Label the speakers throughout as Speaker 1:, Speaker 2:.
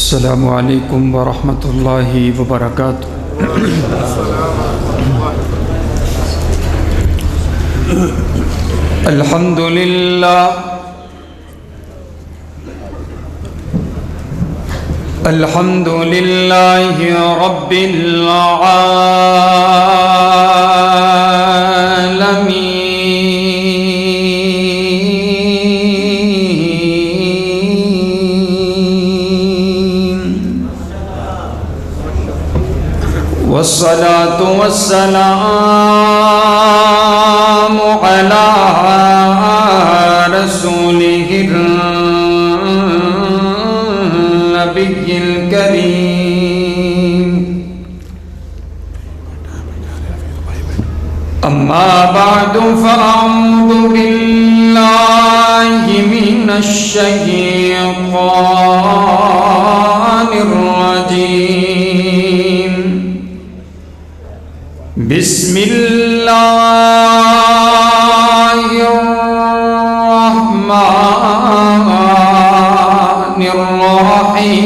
Speaker 1: السلام علیکم ورحمۃ اللہ وبرکاتہ۔ الحمد للہ الحمد للہ رب العالمین، والصلاة والسلام على رسوله النبي الكريم، أما بعد فأعوذ بالله من الشيطان الرجيم، بسم اللہ الرحمن الرحیم،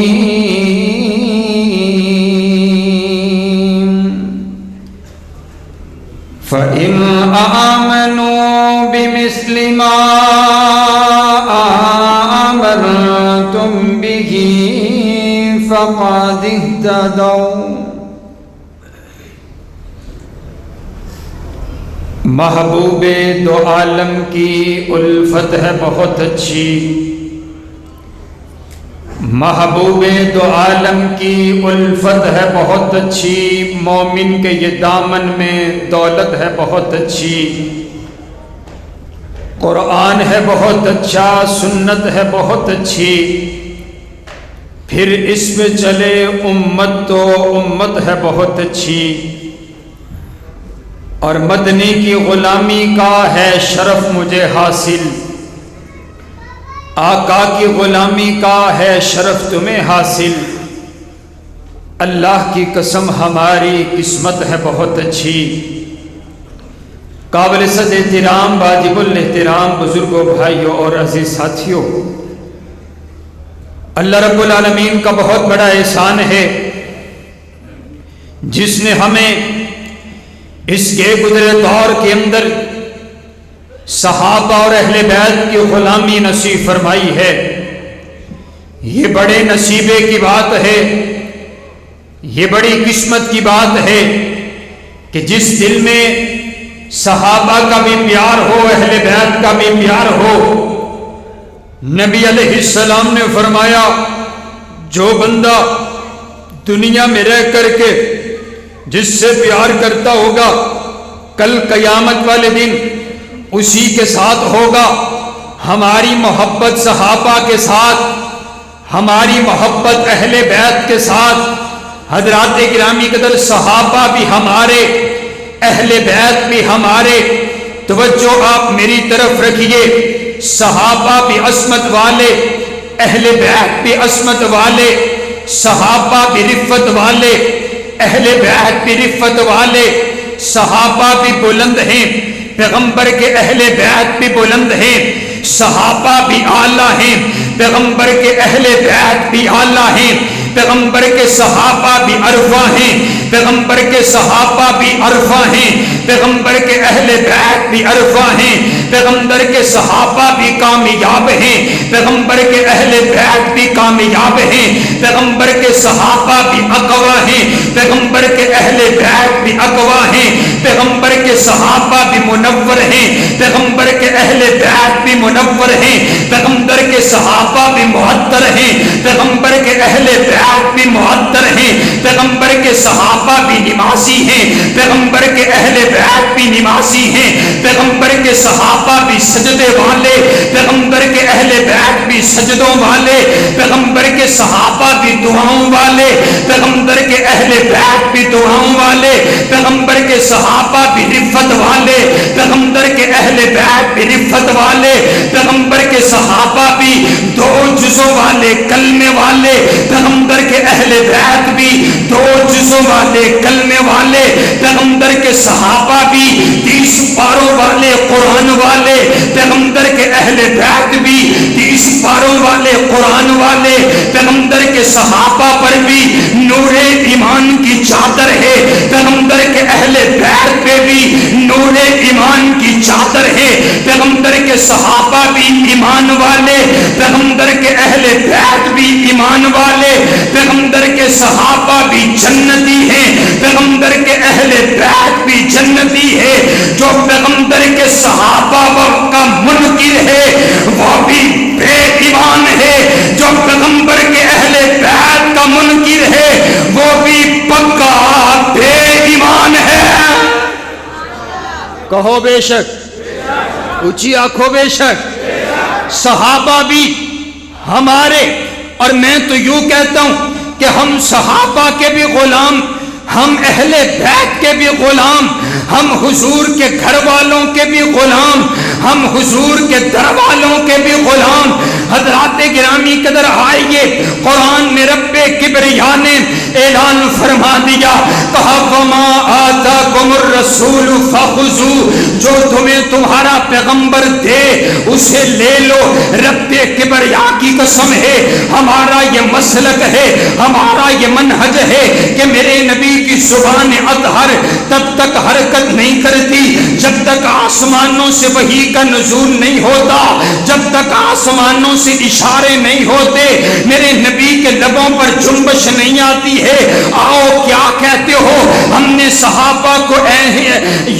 Speaker 1: فَإِنْ آمَنُوا بِمِثْلِ مَا آمَنْتُمْ بِهِ فَقَدِ اهْتَدَوْا۔ محبوب دو عالم کی الفت ہے بہت اچھی، محبوب دو عالم کی الفت ہے بہت اچھی، مومن کے یہ دامن میں دولت ہے بہت اچھی، قرآن ہے بہت اچھا، سنت ہے بہت اچھی، پھر اس میں چلے امت تو امت ہے بہت اچھی، اور مدنی کی غلامی کا ہے شرف مجھے حاصل، آقا کی غلامی کا ہے شرف تمہیں حاصل، اللہ کی قسم ہماری قسمت ہے بہت اچھی۔ قابل صد احترام واجب الاحترام بزرگوں، بھائیوں اور عزیز ساتھیوں، اللہ رب العالمین کا بہت بڑا احسان ہے جس نے ہمیں اس کے گزرے دور کے اندر صحابہ اور اہل بیت کی غلامی نصیب فرمائی ہے۔ یہ بڑے نصیبے کی بات ہے، یہ بڑی قسمت کی بات ہے کہ جس دل میں صحابہ کا بھی پیار ہو، اہل بیت کا بھی پیار ہو۔ نبی علیہ السلام نے فرمایا، جو بندہ دنیا میں رہ کر کے جس سے پیار کرتا ہوگا، کل قیامت والے دن اسی کے ساتھ ہوگا۔ ہماری محبت صحابہ کے ساتھ، ہماری محبت اہل بیت کے ساتھ، حضرات گرامی قدر صحابہ بھی ہمارے، اہل بیت بھی ہمارے۔ توجہ آپ میری طرف رکھیے، صحابہ بھی عصمت والے، اہل بیت بھی عصمت والے، صحابہ بھی رفت والے، اہل بیت بھی رفت والے، صحابہ بھی بلند ہیں، پیغمبر کے اہل بیت بھی بلند ہیں، صحابہ بھی اعلیٰ ہیں، پیغمبر کے اہل بیت بھی اعلیٰ ہیں، پیغمبر کے صحابہ بھی عرفہ ہیں، پیغمبر کے صحابہ بھی عرفہ ہیں، پیغمبر کے اہل بیت بھی عرفہ ہیں، پیغمبر کے صحابہ بھی کامیاب ہیں، پیغمبر کے اہل بیت بھی کامیاب ہیں، پیغمبر کے صحابہ بھی اقوا ہیں، پیغمبر کے اہل بیت بھی اقوا ہیں، پیغمبر کے صحابہ بھی منور ہیں، پیغمبر کے اہل بیت بھی منور ہیں، پیغمبر کے صحابہ بھی معطر ہیں، پیغمبر کے اہل بیت بھی معطر ہیں، پیغمبر کے صحابہ بھی نمازی ہیں، پیغمبر کے اہل بیت بھی نمازی ہیں، پیغمبر کے صحابہ بھی سجدے والے، پیغمبر کے اہل بیت بھی سجدوں والے، پیغمبر کے صحابہ بھی دعاؤں والے، پیغمبر کے اہل بیت بھی دعاؤں والے، پیغمبر کے صحابہ بھی رفت والے، پیغمبر کے اہل بیت بھی رفت والے، پیغمبر کے صحابہ بھی دو جزوں والے، کلمے والے، پیغمبر کے اہل بیت بھی دو جزوں والے، کلمے والے، پیغمبر کے صحابہ بھی 30 پاروں والے، قرآن والے، پیغمبر کے اہل بیت بھی 30 پاروں والے، قرآن والے، پیغمبر کے صحابہ پر بھی نور ایمان کی چادر ہے، پیغمبر کے اہل بیت پہ بھی نور ایمان کی چادر ہے، پیغمبر کے صحابہ بھی ایمان والے، پیغمبر کے اہل بیت بھی ایمان والے، پیغمبر کے صحابہ بھی جنتی ہیں، پیغمبر کے اہل بیت بھی جنتی ہے۔ جو پیغمبر کے صحابہ کا منکر ہے وہ بھی بے ایمان ہے، جو پیغمبر کے اہل بیت کا منکر ہے وہ بھی پکا بے ایمان ہے۔ کہو بے شک، اونچی آنکھوں بے شک۔ صحابہ بھی ہمارے، اور میں تو یوں کہتا ہوں کہ ہم صحابہ کے بھی غلام، ہم اہل بیت کے بھی غلام، ہم حضور کے گھر والوں کے بھی غلام، ہم حضور کے در والوں کے بھی غلام۔ حضرات گرامی قدر آئیے، قرآن میں رب کبریا نے اعلان فرما دیا، کہا وما آتاکم الرسول فخذوہ، جو تمہیں تمہارا پیغمبر دے اسے لے لو۔ رب کبریا کی قسم ہے، ہمارا یہ مسلک ہے، ہمارا یہ منہج ہے کہ میرے نبی کی زبان اطہر تب تک حرکت نہیں کرتی جب تک آسمانوں سے وحی کا نزول نہیں ہوتا، جب تک آسمانوں سے اشارے نہیں ہوتے، میرے نبی کے لبوں پر جنبش نہیں آتی ہے۔ آؤ کیا کہتے ہو، ہم نے صحابہ کو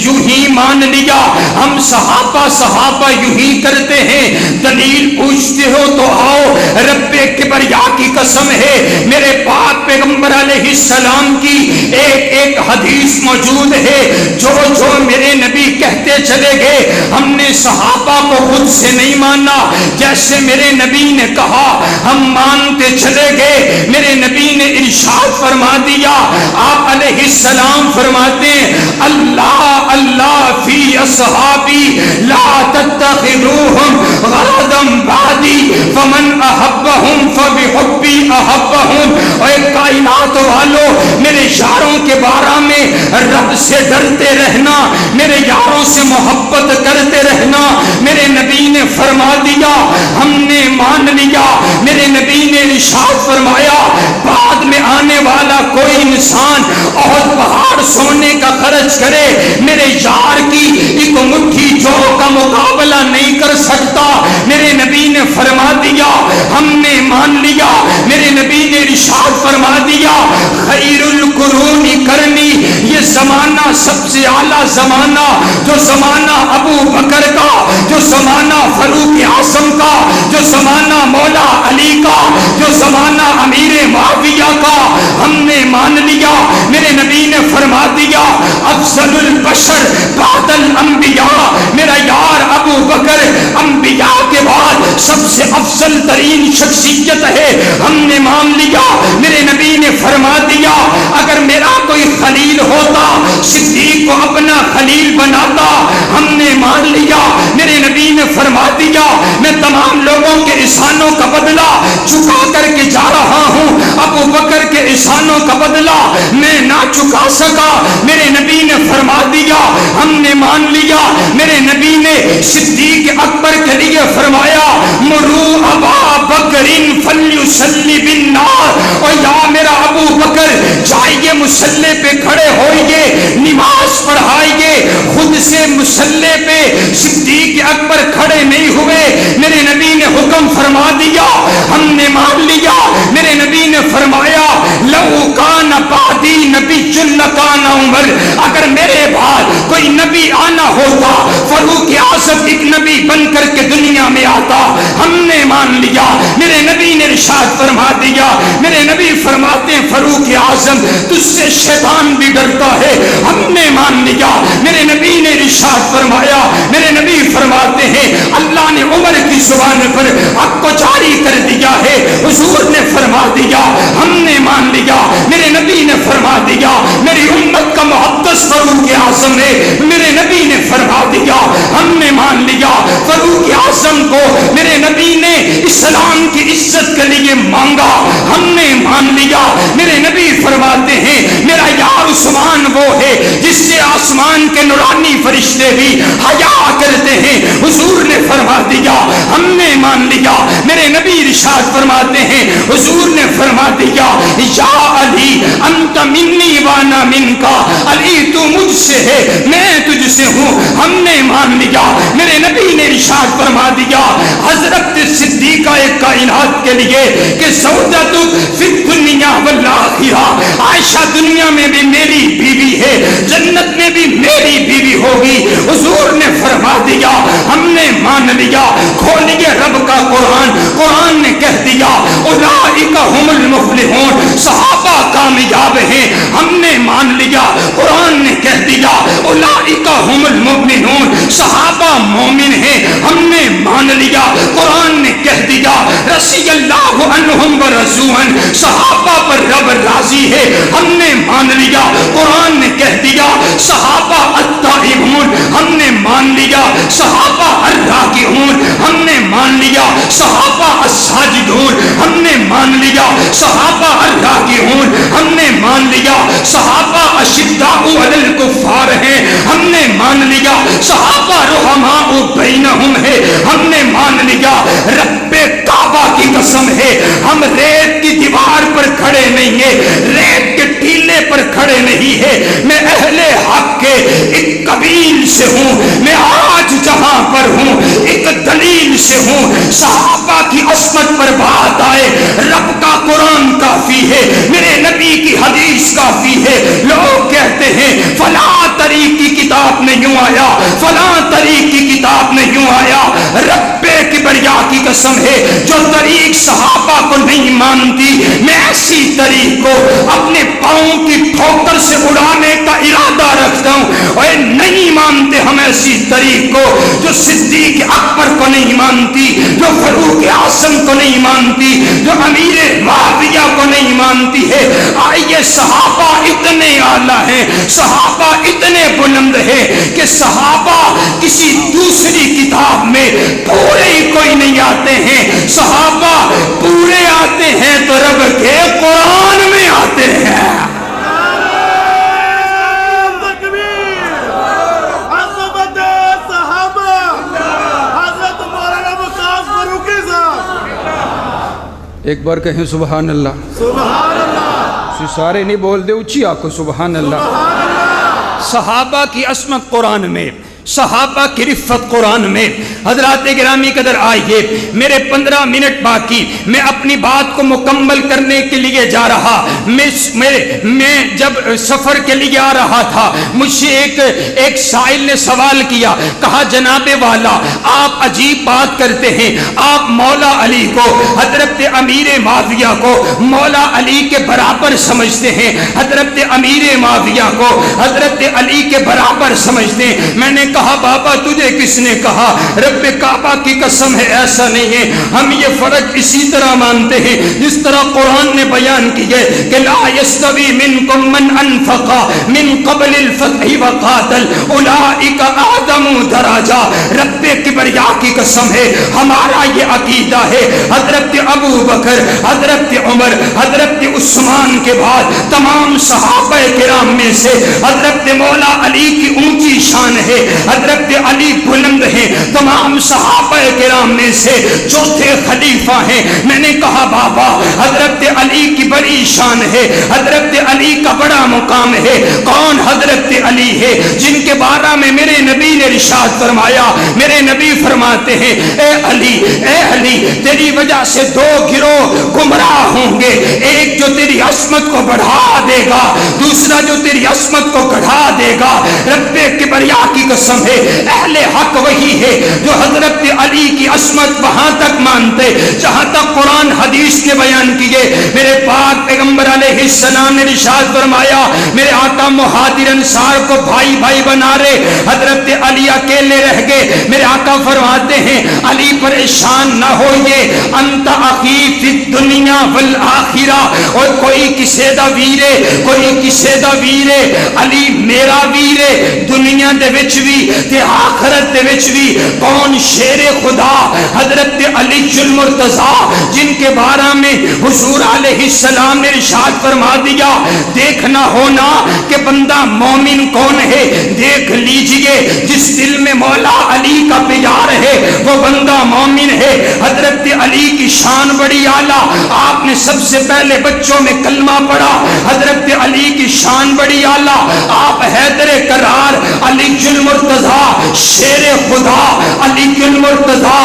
Speaker 1: یوں ہی مان لیا، ہم صحابہ یوں ہی کرتے ہیں، دلیل پوچھتے ہو تو آؤ، رب کبریا کی قسم ہے، میرے پاک پیغمبر علیہ السلام کی ایک حدیث موجود ہے، جو میرے نبی کہتے چلے گئے، ہم نے صحابہ کو خود سے نہیں مانا، جیسے میرے نبی نے کہا ہم مانتے چلے گئے۔ میرے نبی نے ارشاد فرما دیا، آپ علیہ السلام فرماتے ہیں، اللہ اللہ فی اصحابی لا تتخذوہم غرضا بعدی فمن احبہم فبحبی احبہم۔ اے کائنات والو، میرے یاروں کے بارے میں رب سے ڈرتے رہنا، میرے یاروں سے محبت کرتے رہنا۔ میرے نبی نے فرما دیا، ہم نے مان لیا۔ میرے نبی نے ارشاد فرمایا، بعد میں آنے والا کوئی انسان اور پہاڑ سونے کا خرچ کرے، میرے یار کی ایک مٹھی جو کا مقابلہ نہیں کر سکتا۔ میرے نبی نے فرما دیا، ہم نے مان لیا۔ میرے نبی نے ارشاد فرما دیا، خیر القرون کرنی، یہ زمانہ سب سے اعلیٰ زمانہ، جو زمانہ ابو بکر کا، جو زمانہ فاروق اعظم کا، جو زمانہ مولا علی کا، جو زمانہ امیر معاویہ کا، ہم نے مان لیا۔ میرے نبی نے فرما دیا، افضل البشر بعد الانبیاء، میرا یار ابو بکر انبیاء کے بعد سب سے افضل ترین شخصیت ہے، ہم نے مان لیا۔ میرے نبی نے فرما دیا، اگر میرا کوئی خلیل ہوتا صدیق کو اپنا خلیل بناتا، ہم نے مان لیا۔ میرے نبی نے فرما دیا، میں تمام لوگوں کے احسانوں کا بدلہ چکا کر کے جا رہا ہوں، ابو بکر کے احسانوں کا بدلہ میں نہ چکا سکا۔ میرے نبی نے فرما دیا، ہم نے مان لیا۔ میرے نبی نے صدیق اکبر کے لیے فرمایا، مرو ابا بکر فلیصلی بالنار، اور یا میرا ابو بکر جائیے مصلی پہ کھڑے ہوئیے، نماز پڑھائیے۔ خود سے مصلی پہ صدیق اکبر کھڑے نہیں ہوئے، میرے نبی نے حکم فرما دیا، ہم نے مان لیا۔ میرے نبی نے فرمایا، لو کان بعدی نبی لکان عمر، اگر میرے بعد کوئی نبی آنا ہوتا، فاروق اعظم ایک نبی بن کر کے دنیا میں آتا، ہم نے مان لیا۔ میرے نبی نے ارشاد فرما دیا، میرے نبی فرماتے ہیں، فاروق اعظم تجھ سے شیطان بھی ڈرتا ہے، ہم نے مان لیا۔ میرے نبی نے ارشاد فرمایا، میرے نبی فرماتے ہیں، اللہ نے عمر کی زبان پر حق کو جاری کر دیا ہے، حضور نے فرما دیا، ہم نے مان لیا۔ میرے نبی نے فرما دیا، میری امت کا محبت بس فاروق اعظم ہے۔ میرے نبی نے فرما دیا، ہم نے مان لیا۔ فاروق اعظم کو میرے نبی نے اسلام کی عزت کے لیے مانگا، ہم نے مان لیا۔ میرے نبی فرماتے ہیں میرا یار عثمان وہ ہے جس سے آسمان کے نورانی فرشتے بھی حیا کرتے ہیں، حضور نے فرما دیا، ہم نے مان لیا۔ میرے نبی ارشاد فرماتے ہیں، حضور نے فرما دیا یا علی انت منی وانا منکا، علی تو مجھ سے ہے میں تجھ سے ہوں، ہم نے مان لیا۔ میرے نبی نے ارشاد فرما دیا حضرت صدیقہ کائنات کے لیے کہ زوجۃ فی الدنیا والآخرہ، عائشہ دنیا میں بھی میری بیوی ہے، جنت میں بھی میری بیوی ہوگی۔ حضور نے فرما دیا، ہم نے مان لیا۔ کھولیے رب کا قرآن، قرآن نے کہہ دیا اولئک هم المفلحون، صحابہ کامیاب ہیں، ہم نے مان لیا۔ قرآن نے کہہ دیا اولئک هم المؤمنون، صحابہ مومن ہیں، ہم نے مان لیا۔ قرآن نے کہہ دیا رضی اللہ عنہم ورضوا، صحابہ پر رب راضی ہے، ہم نے مان لیا۔ قرآن نے کہہ دیا صحابہ التائبون، ہم نے مان لیا۔ صحابہ الراکعون، ہم نے مان لیا۔ صحابہ الساجدون، ہم نے مان لیا۔ صحابہ الراکعون، ہم نے مان لیا۔ صحابہ اشداء علی الکفار ہیں، ہم نے مان لیا۔ صحابہ رحماء بینہم ہے، ہم نے مان لیا۔ رب کعبہ کی قسم ہے ہم ریت کی دیوار پر کھڑے نہیں ہیں، ریت کے ٹیلے پر کھڑے نہیں ہیں، میں اہل حق کے ایک قبیل سے ہوں، میں آج جہاں پر ہوں ایک دلیل سے ہوں۔ صحابہ کی عصمت پر بات آئے، رب کا قرآن کافی ہے، میرے نبی کی حدیث کافی ہے۔ لوگ کہتے ہیں فلاں طریق کی کتاب میں یوں آیا، فلاں طریق کی کتاب میں یوں آیا۔ رب کبریا کی قسم ہے جو طریق صحابہ کو نہیں مانتی، میں ایسی طریق کو اپنے پاؤں کی ٹھوکر سے اڑانے کا ارادہ رکھتا ہوں۔ اور نہیں مانتے ہم ایسی طریق کو جو صدیق اکبر کو نہیں مانتی، جو فاروق اعظم کو نہیں مانتی، جو امیر معاویہ کو نہیں مانتی ہے۔ آئیے صحابہ اتنے اعلیٰ ہیں، صحابہ اتنے بلند ہیں کہ صحابہ کسی دوسری کتاب میں پورے ہی کوئی نہیں آتے ہیں، صحابہ پورے آتے ہیں تو رب کے قرآن میں آتے ہیں۔ ایک بار کہیں سبحان اللہ،
Speaker 2: سبحان اللہ،
Speaker 1: سارے نہیں بول دے اونچی آنکھوں سبحان اللہ۔ صحابہ کی عصمت قرآن میں، صحابہ کی رفت قرآن میں۔ حضرات گرامی قدر آئیے، میرے 15 منٹ باقی، میں اپنی بات کو مکمل کرنے کے لیے جا رہا۔ میں جب سفر کے لیے آ رہا تھا، مجھ سے ایک سائل نے سوال کیا، کہا جناب والا آپ عجیب بات کرتے ہیں، آپ مولا علی کو، حضرت امیر معاویہ کو مولا علی کے برابر سمجھتے ہیں، حضرت امیر معاویہ کو حضرت علی کے برابر سمجھتے ہیں۔ میں نے کہا بابا تجھے کس نے کہا؟ رب کعبہ کی قسم ہے ایسا نہیں ہے، ہم یہ فرق اسی طرح مانتے ہیں جس طرح قرآن نے بیان کی ہے کہ لا یستوی منکم من انفق من قبل الفتح وقاتل اولئک اعظم درجہ۔ رب کبریا کی قسم ہے ہمارا یہ عقیدہ ہے، حضرت ابو بکر، حضرت عمر، حضرت عثمان کے بعد تمام صحابہ کرام میں سے حضرت مولا علی کی اونچی شان ہے، حضرت علی بلند ہیں، تمام صحابہ کرام میں سے چوتھے خلیفہ ہیں۔ میں نے کہا بابا حضرت علی کی بڑی شان ہے، حضرت علی کا بڑا مقام ہے۔ کون حضرت علی ہے جن کے بارے میں میرے نبی نے ارشاد فرمایا؟ میرے نبی فرماتے ہیں اے علی تیری وجہ سے 2 گروہ گمراہ ہوں گے، ایک جو تیری عصمت کو بڑھا دے گا، دوسرا جو تیری عصمت کو گڑھا دے گا۔ رب کبریا کی قسم ہے اہل حق وہی ہے جو حضرت علی کی عصمت وہاں تک مانتے جہاں تک قرآن حدیث کے بیان کیے۔ میرے پاک پیغمبر علیہ السلام نے ارشاد فرمایا، میرے آقا مہاجر انصار کو بھائی بھائی بنا رہے، حضرت علی اکیلے رہ گئے۔ میرے آقا فرماتے ہیں علی پریشان نہ ہوئیے، انت اخی فی الدنیا والآخرہ، اور کوئی کسے دا ویر ہے کوئی کسے دا ویر ہے علی میرا ویر ہے دنیا دے وچ بھی تے آخرت دے وچ بھی کون شیر خدا حضرت علی المرتضی جن کے بارے میں حضور علیہ السلام نے ارشاد فرما دیا دیکھنا ہونا کہ بندہ مومن کون ہے دیکھ لیجئے جس دل میں مولا علی کا پیار ہے وہ بندہ مومن ہے حضرت علی کی شان بڑی اعلیٰ آپ نے سب سے پہلے بچوں میں کلمہ پڑھا حضرت علی کی شان بڑی اعلیٰ آپ حیدر کرار علی المرتضی شیر خدا علی المرتضی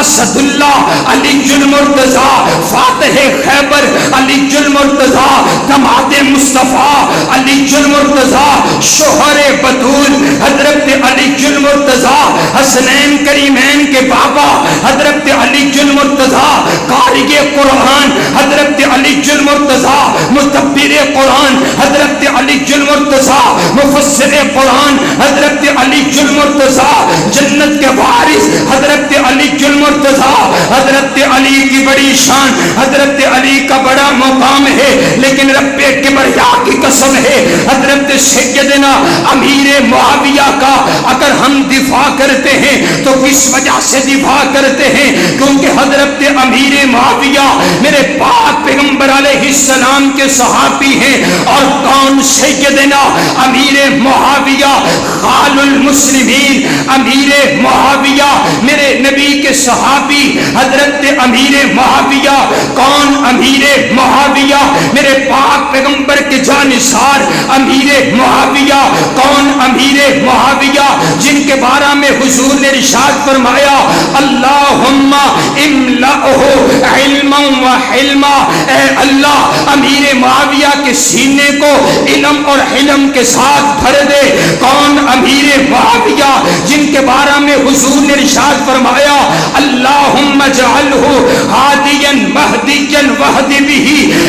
Speaker 1: اسد اللہ علی المرتضی فاتح خیبر علی المرتضی دماد مصطفیٰ علی المرتضی شوہر بطول حضرت علی المرتضی حسنین کریمین کے بابا حضرت علی المرتضی قاری قرآن حضرت علی المرتضی مدبر قرآن حضرت علی المرتضی مفسر قرآن حضرت علی المرتضی جنت کے وارث حضرت علی المرتضی حضرت علی کی بڑی شان حضرت علی کا بڑا مقام ہے لیکن رب کبریا کی قسم ہے حضرت سیدنا امیر معاویہ کا اگر ہم دفاع کرتے ہیں تو کس وجہ سے دفاع کرتے ہیں کیونکہ حضرت امیر معاویہ میرے پاک پیغمبر علیہ السلام کے صحابی ہیں اور کون سیدنا امیر معاویہ خال المسلمین امیر معاویہ میرے نبی کے صحابی حضرت امیر معاویہ کون امیر معاویہ میرے پاک پیغمبر کے جانثار امیر معاویہ کون امیر معاویہ جن کے بارے میں حضور نے ارشاد فرمایا اللہم املأہ علما و حلما اے اللہ امیر معاویہ کے سینے کو علم اور حلم کے ساتھ بھر دے کون امیر معاویہ جن کے بارے میں حضور نے ارشاد فرمایا اللہم اجعلہ ہادیا مہدیا وہد بہ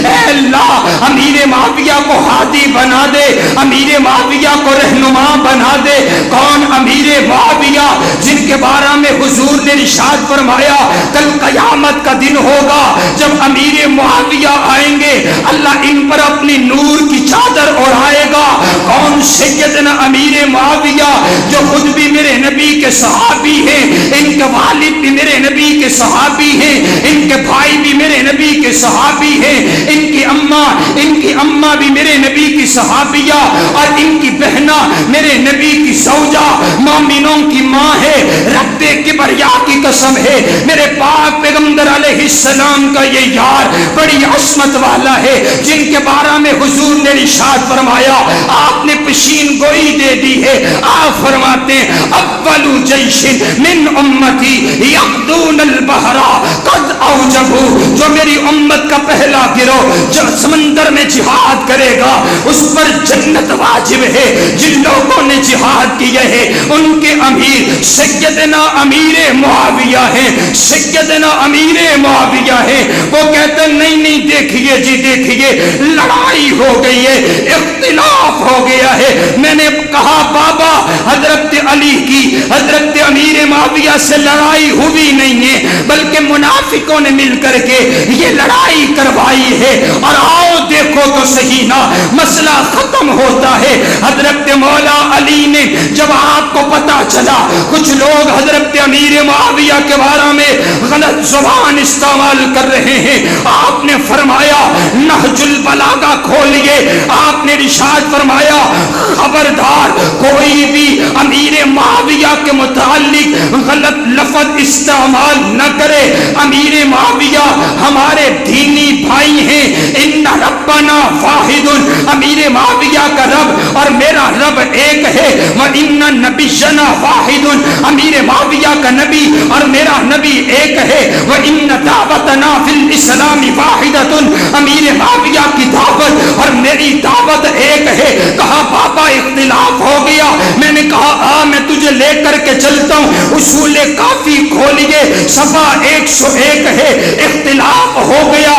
Speaker 1: اے اللہ امیر معاویہ کو ہادی بنا دے امیر معاویہ کو رہنما بنا دے کون امیر معاویہ جن کے بارے میں حضور نے ارشاد فرمایا کل قیامت کا دن ہوگا جب امیر معاویہ آئیں گے اللہ ان پر اپنی نور کی چادر اڑائے گا کون سیدنا امیر معاویہ جو خود بھی میرے نبی کے صحابی ہیں ان کے والد بھی میرے نبی کے صحابی ہیں ان کے بھائی بھی میرے نبی کے صحابی ہیں ان کی اماں بھی میرے نبی کی صحابیہ اور ان کی بہنا میرے نبی کی زوجہ مومنوں کی ماں ہے رب کبریا کی قسم ہے میرے پاک پیغمبر علیہ السلام کا یہ یار بڑی عصمت والا ہے جن کے بارے میں حضور نے ارشاد فرمایا آپ نے پیشین گوئی دے دی ہے آپ فرماتے ہیں اول جیش من امتی یغدون البحر قد اوجبوا جو میری امت کا پہلا گروہ جو سمندر میں جہاد کرے گا اس پر جنت واجب ہے جن لوگوں نے جہاد کیا ہے ان کے امیر سیدنا امیر معاویہ ہیں سیدنا امیر معاویہ ہیں وہ کہتے نہیں دیکھیے جی دیکھیے لڑائی ہو گئی ہے اختلاف ہو گیا ہے میں نے کہا بابا حضرت علی کی حضرت امیر معاویہ سے لڑائی ہوئی نہیں ہے بلکہ منافقوں نے مل کر کے یہ لڑائی کروائی ہے اور آؤ دیکھو تو صحیح نا مسئلہ ختم ہوتا ہے حضرت مولا علی نے جب آپ کو پتا چلا کچھ لوگ حضرت امیر معاویہ کے بارے میں غلط زبان استعمال کر رہے ہیں آپ نے فرمایا نہج البلاغہ کھولیے آپ نے ارشاد فرمایا خبردار کوئی بھی امیر معاویہ کے متعلق غلط لفظ استعمال نہ کرے امیر معاویہ ہمارے دینی بھائی ہیں ان ربنا واحد امیر معاویہ کا رب اور میرا رب ایک ہے وَإِنَّ نَبِيَّنَا وَاحِدٌ امیر معاویہ کا نبی اور میرا نبی ایک ہے وَإِنَّ دعوتنا فی الاسلام واحدۃ امیر معاویہ کی دعوت اور میری دعوت ایک ہے کہا پاپا اختلاف ہو گیا میں نے کہا میں تجھے لے کر کے چلتا ہوں اصول کافی کھولیے صفحہ 101 ہے اختلاف ہو گیا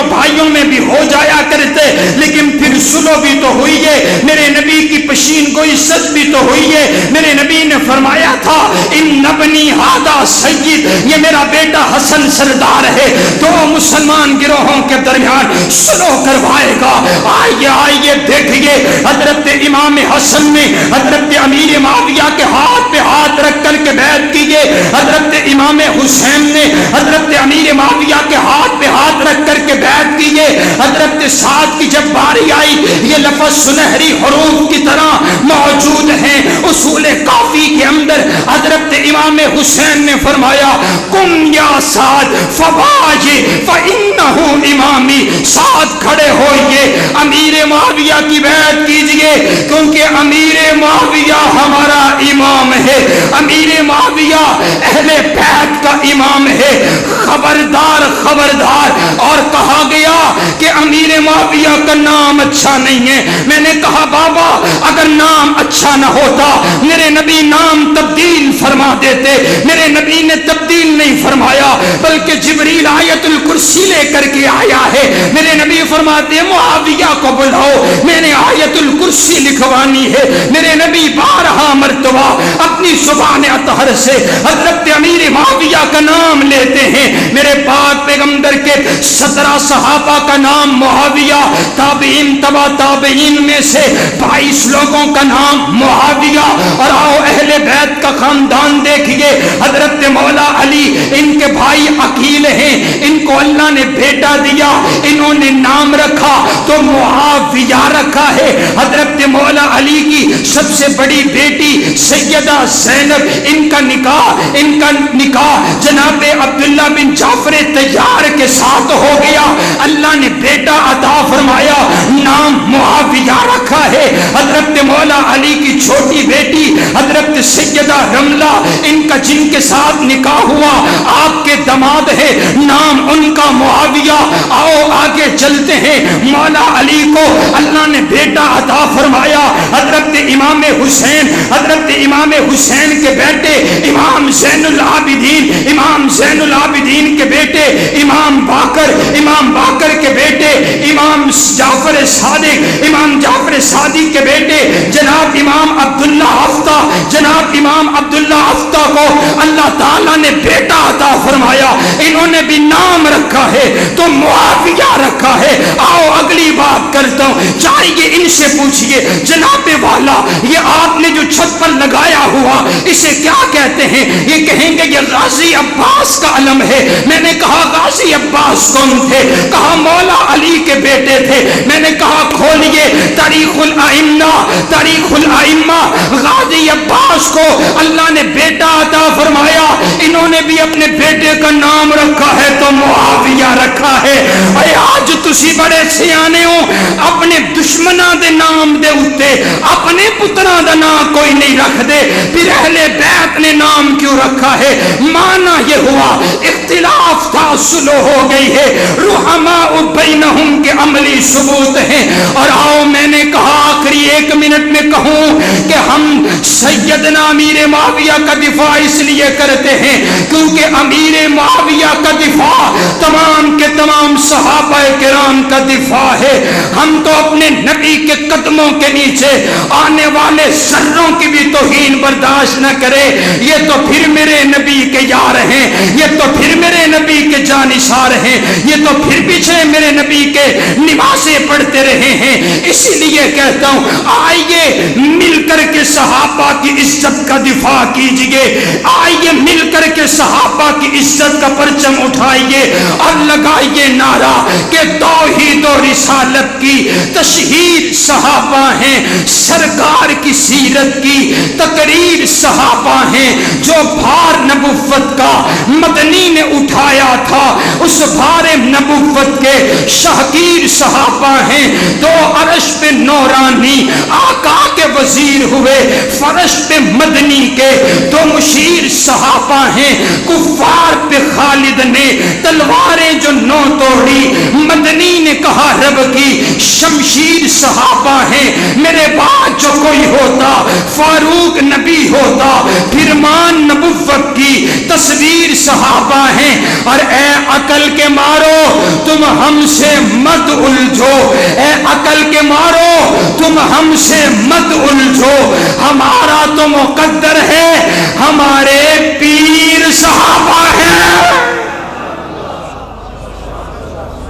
Speaker 1: بھائیوں میں بھی ہو جایا کرتے لیکن پھر سلو بھی تو ہوئی ہے، میرے نبی کی پشین گوئی سچ بھی تو ہوئی ہے۔ میرے نبی نے فرمایا تھا ان ابنی ھذا سید، یہ میرا بیٹا حسن سردار ہے، دو مسلمان گروہوں کے درمیان سلو کروائے گا۔ آئیے آئیے دیکھیے، حضرت امام حسن نے حضرت امیر معاویہ کے ہاتھ پہ ہاتھ رکھ کر کے بیعت کیے، حضرت امام حسین نے حضرت امیر معاویہ کے ہاتھ پہ ہاتھ رکھ کر کے بیعت کیے۔ حضرت سعد کی جب باری آئی، یہ لفظ سنہری حروف کی طرح موجود ہیں اصول کافی کے اندر، حضرت امام حسین نے فرمایا کن یا سعد فباجی فإنہ امامی، سعد کھڑے ہوئیے، امیر معاویہ کی بیعت کیجئے، کیونکہ امیر معاویہ ہمارا امام ہے، امیر معاویہ اہل بیت کا امام ہے، خبردار خبردار۔ اور کہا گیا کہ امیر معاویہ کا نام اچھا نہیں ہے۔ میں نے کہا بابا اگر نام اچھا نہ ہوتا میرے نبی نام تبدیل فرما دیتے، میرے نبی نے تبدیل نہیں فرمایا، بلکہ جبریل آیت الکرسی لے کر کے آیا ہے، میرے نبی فرماتے معاویہ کو بلاؤ، میں نے آیت الکرسی لکھوانی ہے۔ میرے نبی 12 مرتبہ اپنی زبان اطہر سے حضرت امیر معاویہ کا نام لیتے ہیں۔ میرے پاک پیغمبر کے 17 صحابہ کا نام معاویہ، تابعین تبع تابعین میں سے 22 لوگوں کا نام معاویہ۔ اور آؤ اہل بیت کا خاندان دیکھیے، حضرت مولا علی ان کے بھائی عقیل ہیں، ان کو اللہ نے بیٹا دیا، انہوں نے نام رکھا تو معاویہ رکھا ہے۔ حضرت مولا علی کی سب سے بڑی بیٹی سیدہ زینب، ان کا نکاح جناب عبداللہ بن جعفر طیار کے ساتھ ہو گیا، اللہ نے بیٹا عطا فرمایا، نام معاویہ رکھا ہے۔ حضرت مولا علی کی چھوٹی بیٹی حضرت سیدہ رملہ، ان کا جن کے ساتھ نکاح ہوا آپ کے داماد ہے، نام ان کا معاویہ۔ آؤ آگے چلتے ہیں، مولا علی کو اللہ نے بیٹا عطا فرمایا، حضرت امام حسین، حضرت امام حسین کے بیٹے امام زین العابدین، امام زین العابدین کے بیٹے امام باقر، امام باقر کے بیٹے امام جعفر صادق، امام جعفر صادق کے بیٹے جناب امام عبداللہ افتہ، جناب امام عبداللہ افتہ کو اللہ تعالیٰ نے بیٹا عطا فرمایا، انہوں نے بھی نام رکھا ہے تو معاویہ رکھا ہے۔ آؤ اگلی بات کرتا ہوں، جائیے ان سے پوچھئے جناب والا یہ آپ نے جو چھت پر لگایا ہوا اسے کیا کہتے ہیں؟ یہ کہیں گے یہ غازی عباس کا علم ہے۔ میں نے کہا غازی عباس کون تھے؟ کہا مولا علی کے بیٹے تھے۔ میں نے کہا کھولیے تاریخ الائمہ، تاریخ الائمہ، غازی عباس کو اللہ نے بیٹا عطا فرمایا، انہوں نے بھی اپنے بیٹے کا نام رکھا ہے تو معاویہ رکھا ہے۔ اے آج تسی بڑے سیانے ہو، اپنے دشمناں دے نام دے اتے اپنے پتراں دا نام کوئی نہیں رکھ دے، پھر اہل بیت نے نام کیوں رکھا ہے؟ معنی یہ ہوا اختلاف تھا، صلح ہو گئی ہے، رحماء بینہم کے عملی ثبوت ہیں۔ اور آؤ میں نے کہا آخری 1 منٹ میں کہوں کہ ہم سیدنا امیر معاویہ کا دفاع اس لیے کرتے ہیں کیونکہ امیر معاویہ کا دفاع تمام کے تمام صحابہ کرام کا دفاع ہے۔ ہم تو اپنے نبی کے قدموں کے نیچے آنے والے ذروں کی بھی توہین برداشت نہ کرے۔ یہ تو پھر میرے نبی کے یار ہیں، یہ تو پھر میرے نبی کے جانثار ہیں، یہ تو پھر پیچھے میرے نبی کے نمازیں پڑھتے رہے ہیں۔ اسی لیے کہتا ہوں آئیے مل کر کے صحابہ کی عزت کا دفاع کیجئے، آئیے مل کر کے صحابہ کی عزت کا پرچم اٹھائیے اور لگائیے نعرہ کہ توحید و رسالت کی تشہیر صحابہ ہیں، سرکار کی سیرت کی تقریر صحابہ ہیں۔ جو بھار نبوت کا مدنی نے اٹھایا تھا اس بھار نبوت کے شہگیر صحابہ ہیں۔ 2 عرش پہ نورانی آقا کے وزیر ہوئے، فرش پہ مدنی کے 2 مشیر صحابہ ہیں۔ کفار پہ خالد نے تلواریں جو نو توڑی، مدنی نے کہا رب کی شمشیر صحابہ ہیں۔ میرے بعد جو کوئی ہوتا فاروق نبی ہوتا، فرمان نبوت کی تصویر صحابہ ہیں۔ اور اے عقل کے مارو تم ہم سے مت الجھو، اے عقل کے مارو تم ہم سے مت الجھو، ہمارا تو مقدر ہے، ہمارے پیر صحابہ ہیں۔